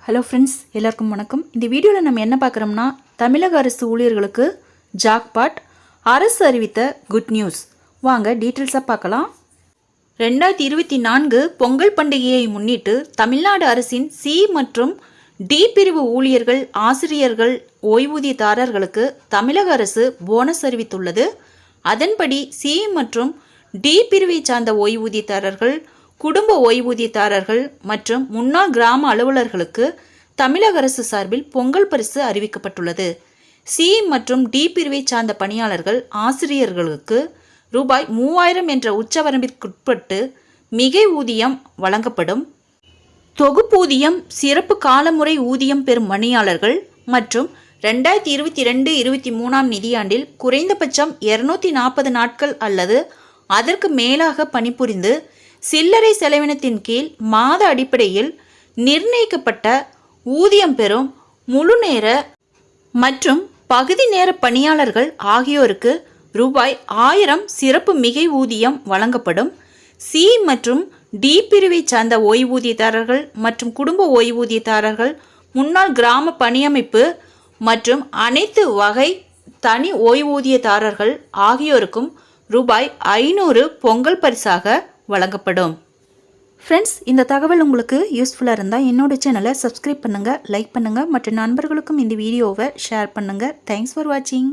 Hello friends, எல்லாருக்கும் வணக்கம். இந்த வீடியோவில் நம்ம என்ன பார்க்குறோம்னா, தமிழக அரசு ஊழியர்களுக்கு ஜாக்பாட், அரசு அறிவித்த குட் நியூஸ். வாங்க டீட்டெயில்ஸாக பார்க்கலாம். 2024 பொங்கல் பண்டிகையை முன்னிட்டு தமிழ்நாடு அரசின் சி மற்றும் டி பிரிவு ஊழியர்கள், ஆசிரியர்கள், ஓய்வூதியதாரர்களுக்கு தமிழக அரசு போனஸ் அறிவித்துள்ளது. அதன்படி சி மற்றும் டி பிரிவை சார்ந்த ஓய்வூதியதாரர்கள், குடும்ப ஓய்வூதியதாரர்கள் மற்றும் முன்னாள் கிராம அலுவலர்களுக்கு தமிழக அரசு சார்பில் பொங்கல் பரிசு அறிவிக்கப்பட்டுள்ளது. சி மற்றும் டி பிரிவை சார்ந்த பணியாளர்கள், ஆசிரியர்களுக்கு ரூபாய் 3000 என்ற உச்சவரம்பிற்குட்பட்டு மிகை ஊதியம் வழங்கப்படும். தொகுப்பூதியம், சிறப்பு காலமுறை ஊதியம் பெறும் பணியாளர்கள் மற்றும் 2022-23 நிதியாண்டில் குறைந்தபட்சம் 240 நாட்கள் அல்லது அதற்கு மேலாக பணிபுரிந்து சில்லறை செலவினத்தின் கீழ் மாத அடிப்படையில் நிர்ணயிக்கப்பட்ட ஊதியம் பெறும் முழு நேர மற்றும் பகுதி நேர பணியாளர்கள் ஆகியோருக்கு ரூபாய் 1000 சிறப்பு மிகை ஊதியம் வழங்கப்படும். சி மற்றும் டி பிரிவை சார்ந்த ஓய்வூதியதாரர்கள் மற்றும் குடும்ப ஓய்வூதியதாரர்கள், முன்னாள் கிராம பணியமைப்பு மற்றும் அனைத்து வகை தனி ஓய்வூதியதாரர்கள் ஆகியோருக்கும் ரூபாய் 500 பொங்கல் பரிசாக வழங்கப்படும். ஃப்ரெண்ட்ஸ், இந்த தகவல் உங்களுக்கு யூஸ்ஃபுல்லாக இருந்தால் என்னோட சேனலை சப்ஸ்கிரைப் பண்ணுங்கள், லைக் பண்ணுங்கள், மற்ற நண்பர்களுக்கும் இந்த வீடியோவை ஷேர் பண்ணுங்கள். தேங்க்ஸ் ஃபார் வாட்சிங்.